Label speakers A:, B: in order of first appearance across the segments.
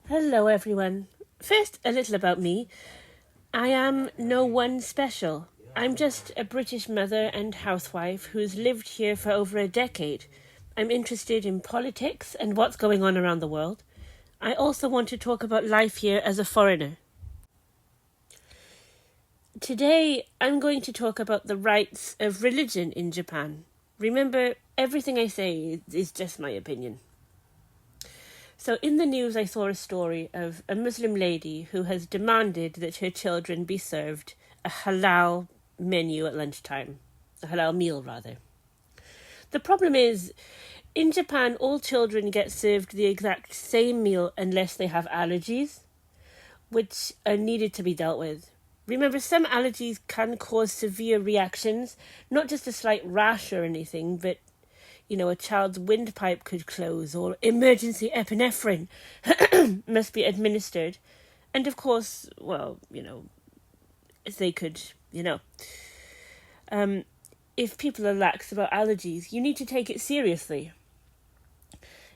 A: Hello everyone. First, a little about me. I am no one special. I'm just a British mother and housewife who's lived here for over a decade. I'm interested in politics and what's going on around the world. I also want to talk about life here as a foreigner. Today, I'm going to talk about the rights of religion in Japan. Remember, everything I say is just my opinion. So in the news I saw a story of a Muslim lady who has demanded that her children be served a halal menu at lunchtime. A halal meal, rather. The problem is, in Japan, all children get served the exact same meal unless they have allergies, which are needed to be dealt with. Remember, some allergies can cause severe reactions, not just a slight rash or anything, but a child's windpipe could close, or emergency epinephrine must be administered. And of course, they could, if people are lax about allergies, you need to take it seriously.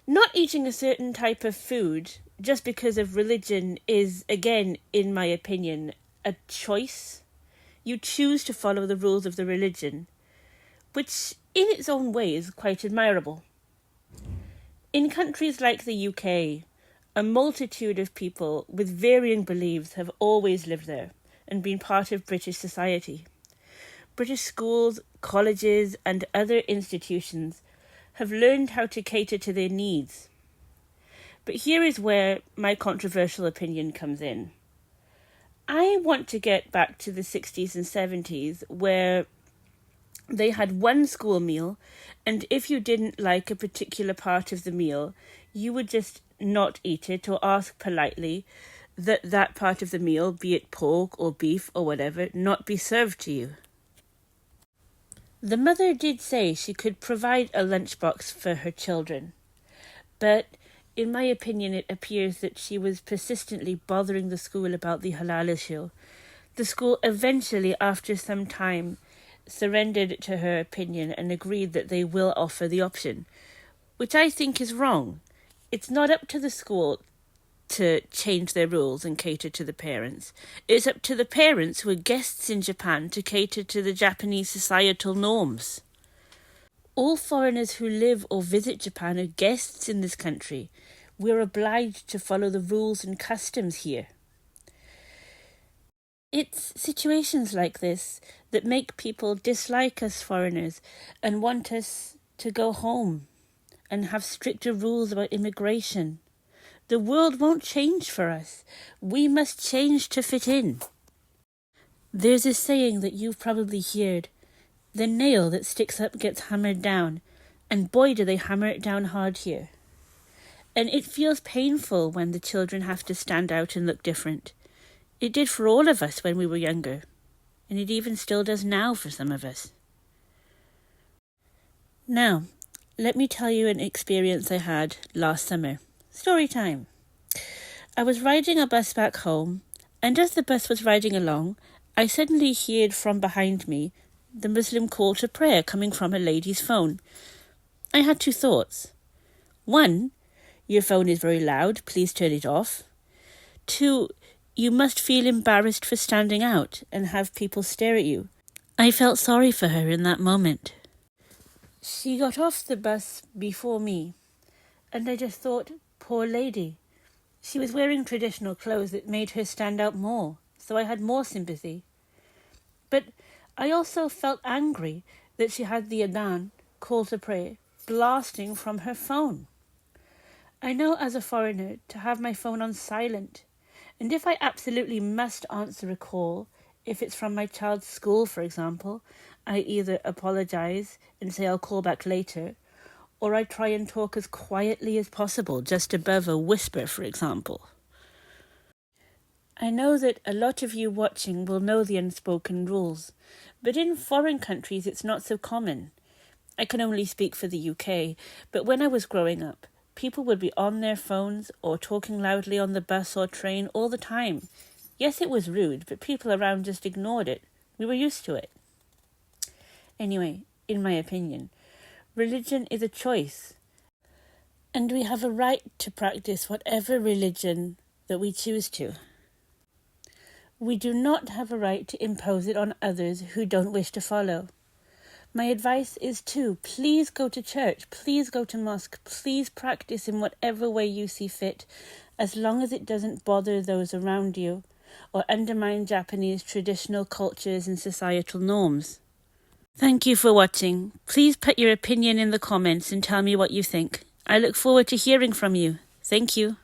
A: Not eating a certain type of food just because of religion is, again, in my opinion, a choice. You choose to follow the rules of the religion, which in its own way is quite admirable. In countries like the UK, a multitude of people with varying beliefs have always lived there and been part of British society. British schools, colleges, and other institutions have learned how to cater to their needs. But here is where my controversial opinion comes in. I want to get back to the 60s and 70s where they had one school meal, and if you didn't like a particular part of the meal, you would just not eat it or ask politely that part of the meal, be it pork or beef or whatever, not be served to you. The mother did say she could provide a lunchbox for her children, but in my opinion it appears that she was persistently bothering the school about the halal issue. The school eventually, after some time, surrendered to her opinion and agreed that they will offer the option, which I think is wrong. It's not up to the school to change their rules and cater to the parents. It's up to the parents who are guests in Japan to cater to the Japanese societal norms. All foreigners who live or visit Japan are guests in this country. We're obliged to follow the rules and customs here. It's situations like this that make people dislike us foreigners and want us to go home and have stricter rules about immigration. The world won't change for us. We must change to fit in. There's a saying that you've probably heard. The nail that sticks up gets hammered down, and boy do they hammer it down hard here. And it feels painful when the children have to stand out and look different. It did for all of us when we were younger, and it even still does now for some of us. Now, let me tell you an experience I had last summer. Story time. I was riding a bus back home, and as the bus was riding along, I suddenly heard from behind me the Muslim call to prayer coming from a lady's phone. I had two thoughts. One, your phone is very loud, please turn it off. Two, you must feel embarrassed for standing out and have people stare at you. I felt sorry for her in that moment. She got off the bus before me, and I just thought, poor lady. She was wearing traditional clothes that made her stand out more, so I had more sympathy. But I also felt angry that she had the adhan, call to prayer, blasting from her phone. I know as a foreigner to have my phone on silent, and if I absolutely must answer a call, if it's from my child's school, for example, I either apologise and say I'll call back later, or I try and talk as quietly as possible, just above a whisper, for example. I know that a lot of you watching will know the unspoken rules, but in foreign countries it's not so common. I can only speak for the UK, but when I was growing up, people would be on their phones or talking loudly on the bus or train all the time. Yes, it was rude, but people around just ignored it. We were used to it. Anyway, in my opinion, religion is a choice, and we have a right to practice whatever religion that we choose to. We do not have a right to impose it on others who don't wish to follow. My advice is to please go to church, please go to mosque, please practice in whatever way you see fit, as long as it doesn't bother those around you or undermine Japanese traditional cultures and societal norms. Thank you for watching. Please put your opinion in the comments and tell me what you think. I look forward to hearing from you. Thank you.